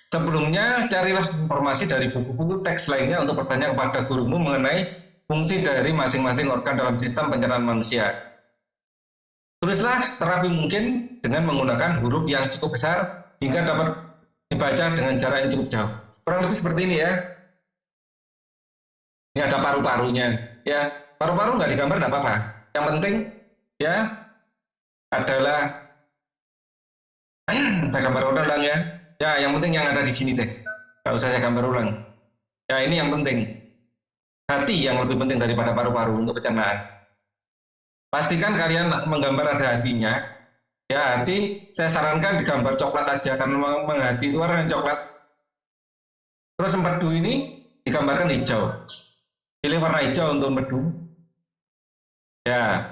Sebelumnya, carilah informasi dari buku-buku teks lainnya untuk bertanya kepada gurumu mengenai fungsi dari masing-masing organ dalam sistem pencernaan manusia. Tulislah serapi mungkin dengan menggunakan huruf yang cukup besar hingga dapat dibaca dengan jarak yang cukup jauh. Kurang lebih seperti ini, ya. Ini ada paru-parunya, ya. Paru-paru nggak digambar nggak apa-apa. Yang penting, ya, adalah saya gambar ulang, ya. Ya, yang penting yang ada di sini deh. Nggak usah saya gambar ulang. Ya, ini yang penting. Hati yang lebih penting daripada paru-paru untuk pencernaan. Pastikan kalian menggambar ada hatinya. Ya, hati saya sarankan digambar coklat aja karena menghati itu warna coklat. Terus empedu ini digambarkan hijau. Pilih warna hijau untuk empedu. Ya.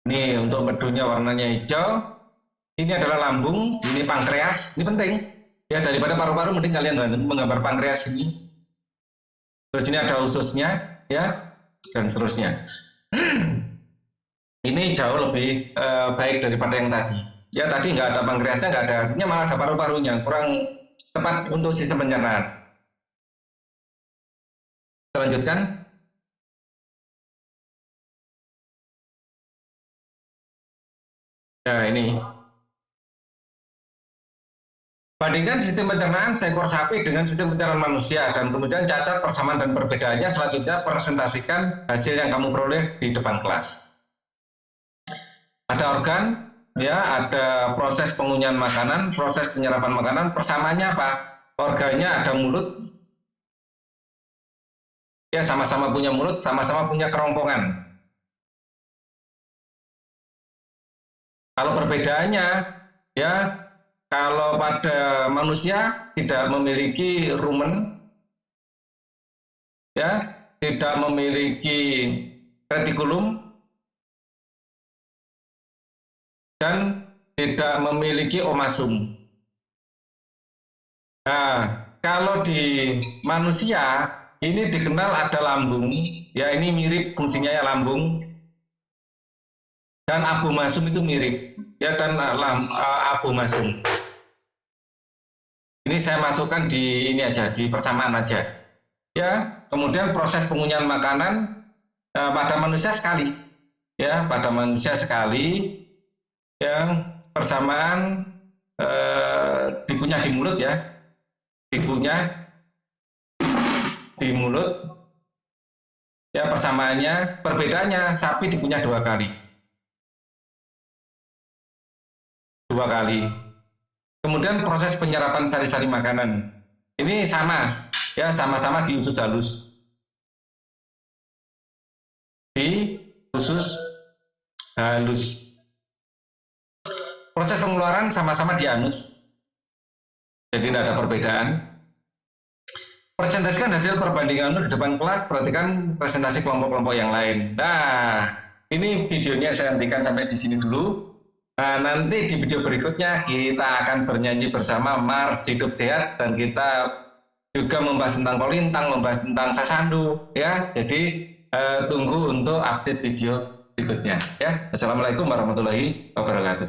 Ini untuk empedunya warnanya hijau. Ini adalah lambung, ini pankreas. Ini penting. Ya, daripada paru-paru mending kalian menggambar pankreas ini. Terus ini ada ususnya, ya, dan seterusnya. Ini jauh lebih baik daripada yang tadi. Ya, tadi nggak ada pankreasnya, nggak ada, artinya malah ada paru-parunya, kurang tepat untuk sistem pencernaan. Kita lanjutkan. Nah, ini. Bandingkan sistem pencernaan seekor sapi dengan sistem pencernaan manusia dan kemudian catat persamaan dan perbedaannya. Selanjutnya presentasikan hasil yang kamu peroleh di depan kelas. Ada organ, ya, ada proses pengunyahan makanan, proses penyerapan makanan. Persamaannya apa? Organnya ada mulut, ya, sama-sama punya mulut, sama-sama punya kerongkongan. Kalau perbedaannya, ya, kalau pada manusia tidak memiliki rumen, ya, tidak memiliki retikulum, dan tidak memiliki omasum. Nah, kalau di manusia ini dikenal ada lambung, ya, ini mirip fungsinya ya lambung, dan abomasum itu mirip, ya, dan abomasum. Ini saya masukkan di ini aja, di persamaan aja, ya. Kemudian proses pengunyahan makanan pada manusia sekali, ya, pada manusia sekali, yang persamaan dikunyah di mulut, ya, dikunyah di mulut, Ya, persamaannya, perbedaannya sapi dikunyah 2 kali. 2 kali. Kemudian proses penyerapan sari-sari makanan. Ini sama, ya sama-sama di usus halus. Di usus halus. Proses pengeluaran sama-sama di anus. Jadi tidak ada perbedaan. Presentasikan hasil perbandingan di depan kelas, perhatikan presentasi kelompok-kelompok yang lain. Nah, ini videonya saya hentikan sampai di sini dulu. Nah, nanti di video berikutnya kita akan bernyanyi bersama Mars Hidup Sehat, dan kita juga membahas tentang kolintang, membahas tentang sasandu, ya. Jadi tunggu untuk update video berikutnya, ya. Assalamualaikum warahmatullahi wabarakatuh.